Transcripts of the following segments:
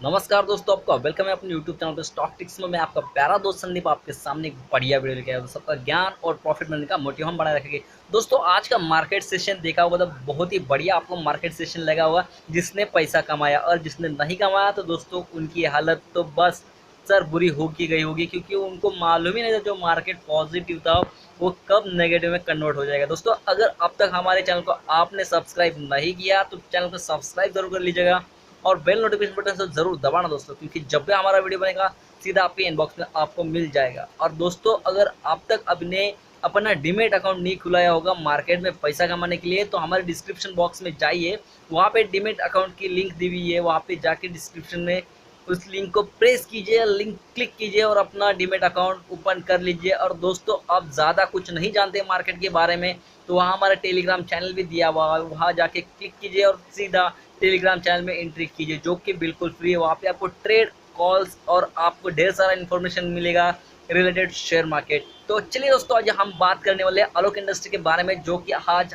नमस्कार दोस्तों, आपका वेलकम है अपने यूट्यूब चैनल पे स्टॉक टिक्स में। मैं आपका प्यारा दोस्त संदीप आपके सामने एक बढ़िया वीडियो लेके आया हूं। सबका ज्ञान और प्रॉफिट मिलने का मोटिव हम बढ़ाए रखेंगे। दोस्तों, आज का मार्केट सेशन देखा होगा तो बहुत ही बढ़िया आपको मार्केट सेशन लगा होगा। जिसने पैसा कमाया और जिसने नहीं कमाया तो दोस्तों उनकी हालत तो बस सर बुरी होगी गई होगी, क्योंकि उनको मालूम ही नहीं था जो मार्केट पॉजिटिव था वो कब नेगेटिव में कन्वर्ट हो जाएगा। दोस्तों, अगर अब तक हमारे चैनल को आपने सब्सक्राइब नहीं किया तो चैनल को सब्सक्राइब जरूर कर लीजिएगा और बेल नोटिफिकेशन बटन से जरूर दबाना दोस्तों, क्योंकि जब भी हमारा वीडियो बनेगा सीधा आपके इनबॉक्स में आपको मिल जाएगा। और दोस्तों, अगर अब तक आपने अपना डीमेट अकाउंट नहीं खुलाया होगा मार्केट में पैसा कमाने के लिए तो हमारे डिस्क्रिप्शन बॉक्स में जाइए, वहाँ पे डीमेट अकाउंट की लिंक दी हुई है। वहाँ पे जाके डिस्क्रिप्शन में उस लिंक को प्रेस कीजिए, लिंक क्लिक कीजिए और अपना डीमेट अकाउंट ओपन कर लीजिए। और दोस्तों, आप ज़्यादा कुछ नहीं जानते मार्केट के बारे में तो वहाँ हमारा टेलीग्राम चैनल भी दिया हुआ है, वहाँ जाके क्लिक कीजिए और सीधा टेलीग्राम चैनल में एंट्री कीजिए, जो कि बिल्कुल फ्री है। वहाँ पे आपको ट्रेड कॉल्स और आपको ढेर सारा इन्फॉर्मेशन मिलेगा रिलेटेड शेयर मार्केट। तो चलिए दोस्तों, आज हम बात करने वाले हैं आलोक इंडस्ट्री के बारे में, जो कि आज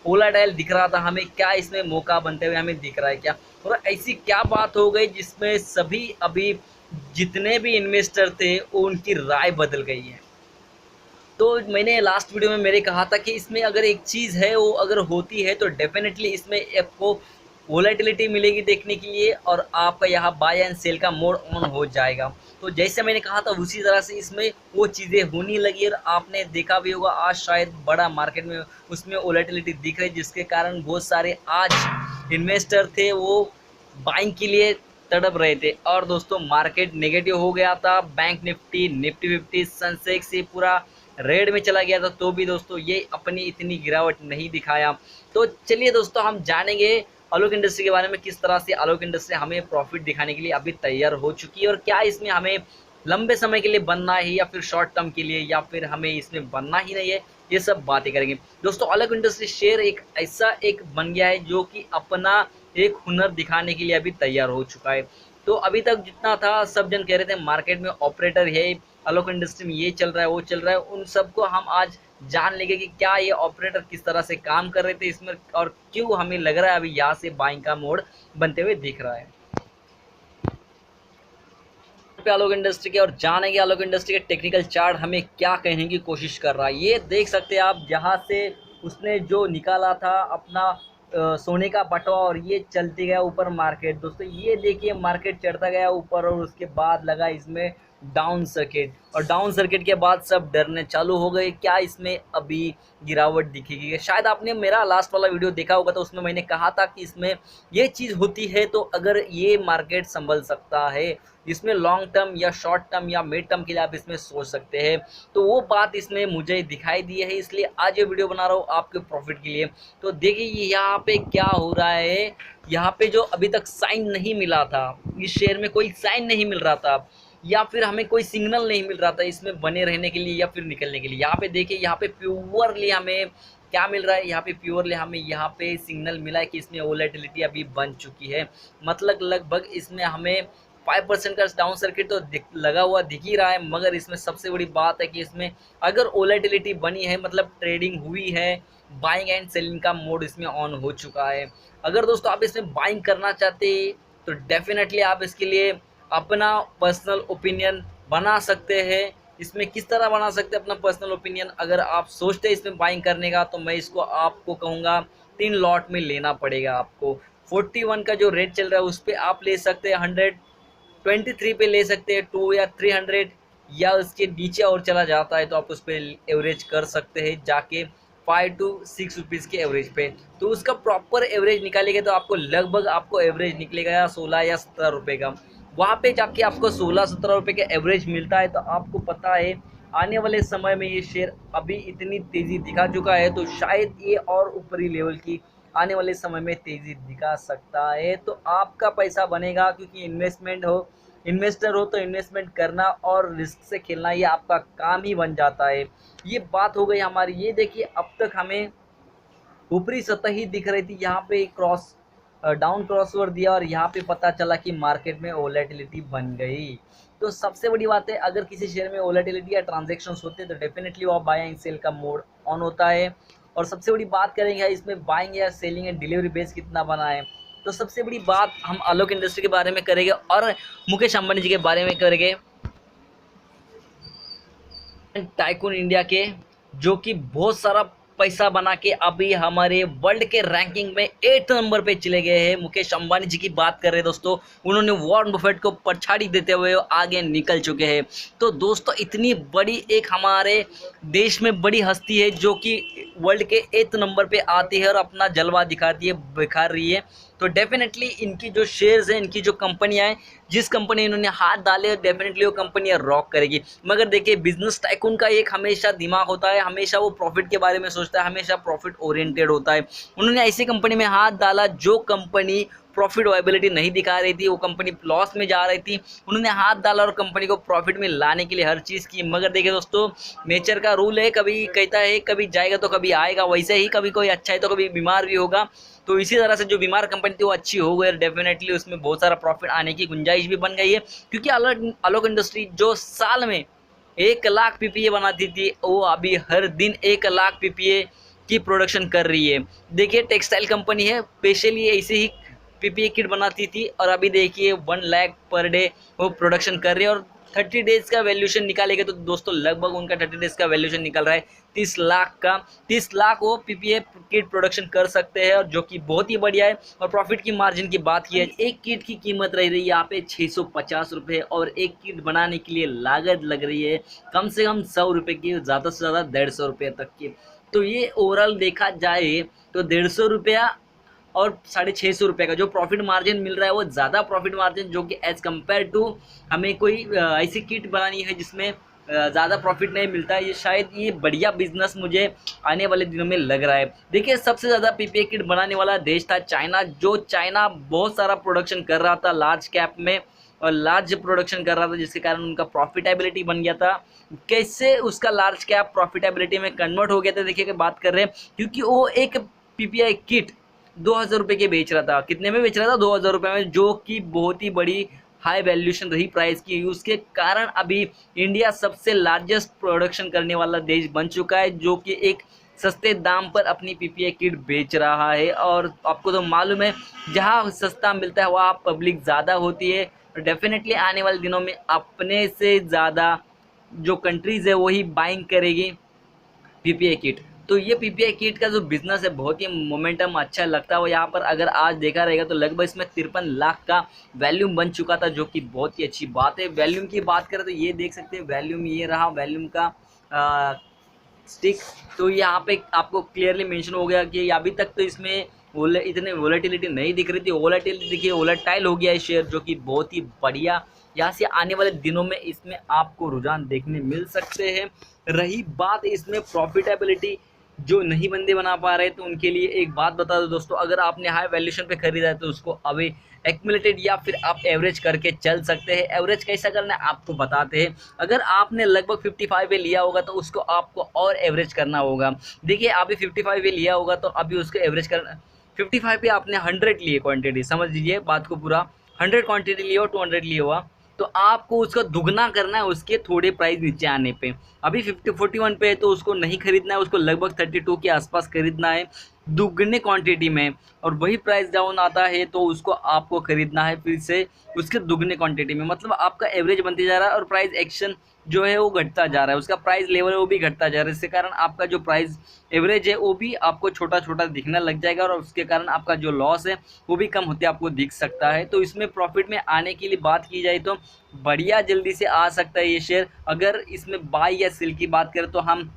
वोलाटाइल दिख रहा था हमें। क्या इसमें मौका बनते हुए हमें दिख रहा है क्या, और ऐसी क्या बात हो गई जिसमें सभी अभी जितने भी इन्वेस्टर थे उनकी राय बदल गई है। तो मैंने लास्ट वीडियो में मेरे कहा था कि इसमें अगर एक चीज़ है वो अगर होती है तो डेफिनेटली इसमें आपको वोलेटिलिटी मिलेगी देखने के लिए, और आपका यहाँ बाय एंड सेल का मोड ऑन हो जाएगा। तो जैसे मैंने कहा था उसी तरह से इसमें वो चीज़ें होने लगी और आपने देखा भी होगा आज शायद बड़ा मार्केट में उसमें वोलेटिलिटी दिख रही है, जिसके कारण बहुत सारे आज इन्वेस्टर थे वो बाइंग के लिए तड़प रहे थे। और दोस्तों, मार्केट नेगेटिव हो गया था। बैंक निफ्टी, निफ्टी 50, सेंसेक्स ये पूरा रेड में चला गया था, तो भी दोस्तों ये अपनी इतनी गिरावट नहीं दिखाया। तो चलिए दोस्तों, हम जानेंगे आलोक इंडस्ट्री के बारे में, किस तरह से आलोक इंडस्ट्री हमें प्रॉफिट दिखाने के लिए अभी तैयार हो चुकी है और क्या इसमें हमें लंबे समय के लिए बनना है या फिर शॉर्ट टर्म के लिए, या फिर हमें इसमें बनना ही नहीं है। ये सब बातें करेंगे दोस्तों। आलोक इंडस्ट्री शेयर एक ऐसा एक बन गया है जो कि अपना एक हुनर दिखाने के लिए अभी तैयार हो चुका है। तो अभी तक जितना था सब जन कह रहे थे मार्केट में ऑपरेटर है, आलोक इंडस्ट्री में ये चल रहा है वो चल रहा है, उन सबको हम आज जान लेंगे कि क्या ये ऑपरेटर किस तरह से काम कर रहे थे इसमें और क्यों हमें लग रहा है अभी यहाँ से बाइंग का मोड बनते हुए दिख रहा है पे आलोक इंडस्ट्री के। और जानेंगे आलोक इंडस्ट्री के टेक्निकल चार्ट हमें क्या कहने की कोशिश कर रहा है। ये देख सकते हैं आप, जहाँ से उसने जो निकाला था अपना सोने का बटवा और ये चलती गया ऊपर मार्केट। दोस्तों ये देखिए, मार्केट चढ़ता गया ऊपर और उसके बाद लगा इसमें डाउन सर्किट, और डाउन सर्किट के बाद सब डरने चालू हो गए क्या इसमें अभी गिरावट दिखेगी। शायद आपने मेरा लास्ट वाला वीडियो देखा होगा, तो उसमें मैंने कहा था कि इसमें ये चीज़ होती है तो अगर ये मार्केट संभल सकता है, जिसमें लॉन्ग टर्म या शॉर्ट टर्म या मिड टर्म के लिए आप इसमें सोच सकते हैं, तो वो बात इसमें मुझे दिखाई दी है, इसलिए आज ये वीडियो बना रहा हूँ आपके प्रॉफिट के लिए। तो देखिए यहाँ पे क्या हो रहा है, यहाँ पे जो अभी तक साइन नहीं मिला था, इस शेयर में कोई साइन नहीं मिल रहा था या फिर हमें कोई सिग्नल नहीं मिल रहा था इसमें बने रहने के लिए या फिर निकलने के लिए। यहाँ पे देखिए, यहाँ पे प्योरली हमें क्या मिल रहा है, यहाँ पे प्योरली हमें यहाँ पे सिग्नल मिला है कि इसमें वोलेटिलिटी अभी बन चुकी है। मतलब लगभग इसमें हमें 5% का डाउन सर्किट तो लगा हुआ दिख ही रहा है, मगर इसमें सबसे बड़ी बात है कि इसमें अगर वोलेटिलिटी बनी है मतलब ट्रेडिंग हुई है, बाइंग एंड सेलिंग का मोड इसमें ऑन हो चुका है। अगर दोस्तों आप इसमें बाइंग करना चाहते हैं तो डेफिनेटली आप इसके लिए अपना पर्सनल ओपिनियन बना सकते हैं। इसमें किस तरह बना सकते हैं अपना पर्सनल ओपिनियन, अगर आप सोचते हैं इसमें बाइंग करने का तो मैं इसको आपको कहूँगा 3 लॉट में लेना पड़ेगा आपको। 41 का जो रेट चल रहा है उस पर आप ले सकते हैं, 123 पे ले सकते हैं 2 या 300, या उसके नीचे और चला जाता है तो आप उस पर एवरेज कर सकते हैं जाके 5 to 6 रुपीज़ के एवरेज पे। तो उसका प्रॉपर एवरेज निकालेंगे तो आपको लगभग आपको एवरेज निकलेगा 16 या 17 रुपये का। वहाँ पे जाके आपको 16-17 रुपये का एवरेज मिलता है, तो आपको पता है आने वाले समय में ये शेयर अभी इतनी तेज़ी दिखा चुका है तो शायद ये और ऊपरी लेवल की आने वाले समय में तेज़ी दिखा सकता है। तो आपका पैसा बनेगा, क्योंकि इन्वेस्टर हो तो इन्वेस्टमेंट करना और रिस्क से खेलना ये आपका काम ही बन जाता है। ये बात हो गई हमारी। ये देखिए, अब तक हमें ऊपरी सतह ही दिख रही थी, यहाँ पे क्रॉस डाउन क्रॉसओवर दिया और यहाँ पे पता चला कि मार्केट में वोलेटिलिटी बन गई। तो सबसे बड़ी बात है, अगर किसी शेयर में वोलेटिलिटी या ट्रांजैक्शंस होते हैं तो डेफिनेटली वो बाय एंड सेल का मोड ऑन होता है। और सबसे बड़ी बात करेंगे इसमें बाइंग या सेलिंग या डिलीवरी बेस कितना बना है। तो सबसे बड़ी बात हम आलोक इंडस्ट्री के बारे में करेंगे और मुकेश अंबानी जी के बारे में करेंगे, टाइकून इंडिया के, जो कि बहुत सारा पैसा बना के अभी हमारे वर्ल्ड के रैंकिंग में 8 नंबर पे चले गए हैं। मुकेश अंबानी जी की बात कर रहे हैं दोस्तों, उन्होंने वॉरेन बफेट को पछाड़ी देते हुए आगे निकल चुके हैं। तो दोस्तों इतनी बड़ी एक हमारे देश में बड़ी हस्ती है जो कि वर्ल्ड के 8 नंबर पे आती है और अपना जलवा दिखाती है, बिखार रही है। तो डेफिनेटली इनकी जो शेयर्स हैं, इनकी जो कंपनियां हैं, जिस कंपनी इन्होंने हाथ डाले डेफिनेटली वो कंपनियां रॉक करेगी। मगर देखिए बिजनेस टाइकून का एक हमेशा दिमाग होता है, हमेशा वो प्रॉफिट के बारे में सोचता है, हमेशा प्रॉफिट ओरिएंटेड होता है। उन्होंने ऐसी कंपनी में हाथ डाला जो कंपनी प्रॉफिट वायबिलिटी नहीं दिखा रही थी, वो कंपनी लॉस में जा रही थी, उन्होंने हाथ डाला और कंपनी को प्रॉफिट में लाने के लिए हर चीज़ की। मगर देखिए दोस्तों, नेचर का रूल है, कभी कहता है कभी जाएगा तो कभी आएगा, वैसे ही कभी कोई अच्छा है तो कभी बीमार भी होगा। तो इसी तरह से जो बीमार कंपनी थी वो अच्छी हो गई, डेफिनेटली उसमें बहुत सारा प्रॉफिट आने की गुंजाइश भी बन गई है। क्योंकि आलोक इंडस्ट्री जो साल में 1 लाख पीपीए बनाती थी, वो अभी हर दिन 1 लाख पीपीए की प्रोडक्शन कर रही है। देखिए टेक्सटाइल कंपनी है, स्पेशली ऐसे ही पीपीए किट बनाती थी और अभी देखिए 1 लाख पर डे वो प्रोडक्शन कर रही है। और 30 डेज का वैल्यूशन निकालेंगे तो दोस्तों लगभग उनका 30 डेज का वैल्यूशन निकल रहा है 30 लाख का। 30 लाख वो पीपीए किट प्रोडक्शन कर सकते हैं, और जो कि बहुत ही बढ़िया है। और प्रॉफिट की मार्जिन की बात की है, एक किट की कीमत रह रही है यहाँ पे 650 रुपये, और एक किट बनाने के लिए लागत लग रही है कम से कम 100 रुपये की, ज़्यादा से ज़्यादा 150 रुपये तक की। तो ये ओवरऑल देखा जाए तो 150 रुपया और 650 रुपये का जो प्रॉफिट मार्जिन मिल रहा है वो ज़्यादा प्रॉफिट मार्जिन, जो कि एज़ कम्पेयर टू हमें कोई ऐसी किट बनानी है जिसमें ज़्यादा प्रॉफिट नहीं मिलता है। ये शायद ये बढ़िया बिजनेस मुझे आने वाले दिनों में लग रहा है। देखिए सबसे ज़्यादा पीपीए किट बनाने वाला देश था चाइना, जो चाइना बहुत सारा प्रोडक्शन कर रहा था लार्ज कैप में और लार्ज प्रोडक्शन कर रहा था, जिसके कारण उनका प्रॉफिटेबिलिटी बन गया था। कैसे उसका लार्ज कैप प्रॉफिटेबिलिटी में कन्वर्ट हो गया था, देखिए बात कर रहे हैं, क्योंकि वो एक पीपीआई किट 2000 रुपये के बेच रहा था। कितने में बेच रहा था? 2000 रुपये में, जो कि बहुत ही बड़ी हाई वैल्यूएशन रही प्राइस की। उसके कारण अभी इंडिया सबसे लार्जेस्ट प्रोडक्शन करने वाला देश बन चुका है, जो कि एक सस्ते दाम पर अपनी पीपीए किट बेच रहा है। और आपको तो मालूम है जहाँ सस्ता मिलता है वहाँ पब्लिक ज़्यादा होती है। डेफिनेटली आने वाले दिनों में अपने से ज़्यादा जो कंट्रीज़ है वही बाइंग करेगी पीपीए किट। तो ये पीपीआई किट का जो बिजनेस है बहुत ही मोमेंटम अच्छा लगता है। वो यहाँ पर अगर आज देखा रहेगा तो लगभग इसमें 53 लाख का वैल्यूम बन चुका था, जो कि बहुत ही अच्छी बात है। वैल्यूम की बात करें तो ये देख सकते हैं, वैल्यूम ये रहा, वैल्यूम का स्टिक। तो यहाँ पे आपको क्लियरली मेंशन हो गया कि अभी तक तो इसमें इतने वोलेटिलिटी नहीं दिख रही थी। वोलेटिलिटी देखिए वोलेटाइल हो गया है शेयर, जो कि बहुत ही बढ़िया। यहाँ से आने वाले दिनों में इसमें आपको रुझान देखने मिल सकते हैं। रही बात इसमें प्रॉफिटेबिलिटी, जो नहीं बंदे बना पा रहे तो उनके लिए एक बात बता दो दोस्तों, अगर आपने हाई वैल्यूएशन पे खरीदा है तो उसको अभी एक्यूमुलेटेड या फिर आप एवरेज करके चल सकते हैं। एवरेज कैसा करना है आपको बताते हैं। अगर आपने लगभग 55 पे लिया होगा तो उसको आपको और एवरेज करना होगा। देखिए अभी 55 पे लिया होगा तो अभी उसको एवरेज करना, 55 पे आपने 100 लिए क्वांटिटी, समझ लीजिए बात को पूरा, 100 क्वांटिटी लिए हो, 200 लिए हुआ, तो आपको उसका दुगना करना है उसके थोड़े प्राइस नीचे आने पे। अभी 41 पे है तो उसको नहीं खरीदना है, उसको लगभग 32 के आसपास खरीदना है दुगने क्वांटिटी में। और वही प्राइस डाउन आता है तो उसको आपको खरीदना है फिर से उसके दुगने क्वांटिटी में। मतलब आपका एवरेज बनते जा रहा है और प्राइस एक्शन जो है वो घटता जा रहा है, उसका प्राइस लेवल है वो भी घटता जा रहा है। इसके कारण आपका जो प्राइस एवरेज है वो भी आपको छोटा छोटा दिखने लग जाएगा, और उसके कारण आपका जो लॉस है वो भी कम होते आपको दिख सकता है। तो इसमें प्रॉफिट में आने के लिए बात की जाए तो बढ़िया जल्दी से आ सकता है ये शेयर। अगर इसमें बाई या सेल की बात करें तो हम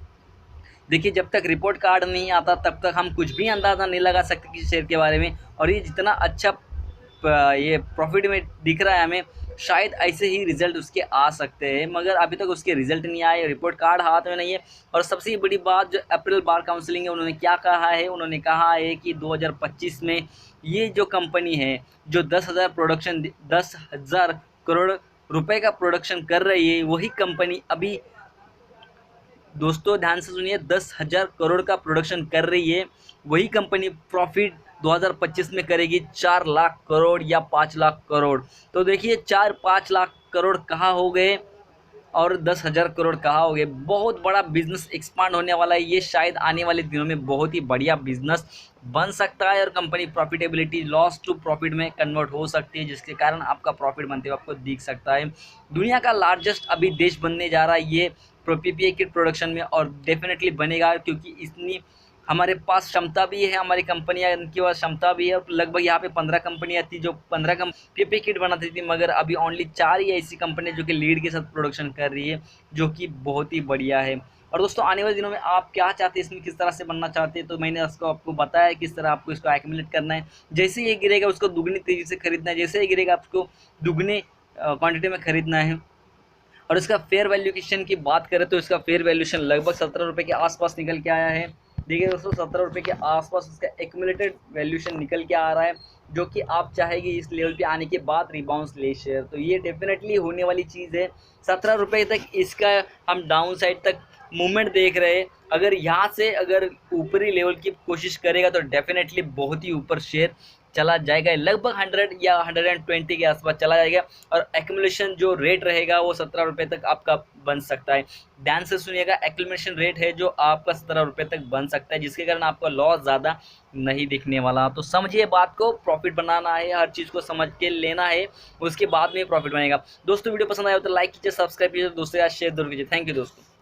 देखिए जब तक रिपोर्ट कार्ड नहीं आता तब तक हम कुछ भी अंदाज़ा नहीं लगा सकते किसी शेयर के बारे में। और ये जितना अच्छा ये प्रॉफिट में दिख रहा है हमें, शायद ऐसे ही रिजल्ट उसके आ सकते हैं, मगर अभी तक उसके रिजल्ट नहीं आए, रिपोर्ट कार्ड हाथ में नहीं है। और सबसे बड़ी बात जो अप्रैल बार काउंसिलिंग है उन्होंने क्या कहा है, उन्होंने कहा है कि 2025 में ये जो कंपनी है जो 10,000 करोड़ रुपए का प्रोडक्शन कर रही है, वही कंपनी अभी दोस्तों ध्यान से सुनिए 10,000 करोड़ का प्रोडक्शन कर रही है, वही कंपनी प्रॉफिट 2025 में करेगी 4 लाख करोड़ या 5 लाख करोड़। तो देखिए 4-5 लाख करोड़ कहाँ हो गए, और 10,000 करोड़ कहाँ हो गए। बहुत बड़ा बिजनेस एक्सपांड होने वाला है ये, शायद आने वाले दिनों में बहुत ही बढ़िया बिजनेस बन सकता है और company profitability loss to profit में कन्वर्ट हो सकती है, जिसके कारण आपका प्रॉफिट बनते हुए आपको दिख सकता है। दुनिया का लार्जेस्ट अभी देश बनने जा रहा है ये पीपीए किट प्रोडक्शन में, और डेफिनेटली बनेगा क्योंकि इतनी हमारे पास क्षमता भी है, हमारी कंपनियां की पास क्षमता भी है। और लगभग यहाँ पे 15 कंपनियां थी जो 15 पीपीए किट बनाती थी, मगर अभी ओनली 4 ही ऐसी कंपनी जो कि लीड के साथ प्रोडक्शन कर रही है, जो कि बहुत ही बढ़िया है। और दोस्तों आने वाले दिनों में आप क्या चाहते हैं, इसमें किस तरह से बनना चाहते हैं, तो मैंने उसको आपको बताया किस तरह आपको इसको एक्यूमुलेट करना है। जैसे ये गिरेगा उसको दुगनी तेजी से खरीदना है, जैसे ही गिरेगा आपको दुगने क्वांटिटी में खरीदना है। और इसका फेयर वैल्यूएशन की बात करें तो इसका फेयर वैल्यूएशन लगभग 17 रुपये के आसपास निकल के आया है। देखिए दोस्तों 17 रुपये के आसपास इसका एक्यूमुलेटेड वैल्यूएशन निकल के आ रहा है, जो कि आप चाहेंगे इस लेवल पे आने के बाद रिबाउंस ले शेयर, तो ये डेफिनेटली होने वाली चीज़ है। 17 रुपये तक इसका हम डाउन साइड तक मूवमेंट देख रहे हैं। अगर यहाँ से अगर ऊपरी लेवल की कोशिश करेगा तो डेफिनेटली बहुत ही ऊपर शेयर चला जाएगा, लगभग 100 या 120 के आसपास चला जाएगा। और एक्यूमुलेशन जो रेट रहेगा वो 17 रुपये तक आपका बन सकता है। ध्यान से सुनिएगा, एक्यूमुलेशन रेट है जो आपका 17 रुपये तक बन सकता है, जिसके कारण आपका लॉस ज़्यादा नहीं दिखने वाला। तो समझिए बात को, प्रॉफिट बनाना है, हर चीज़ को समझ के लेना है, उसके बाद में प्रॉफिट बनेगा। दोस्तों वीडियो पसंद आया हो तो लाइक कीजिए, सब्सक्राइब कीजिए, दोस्तों के साथ शेयर जरूर कीजिए। थैंक यू दोस्तों।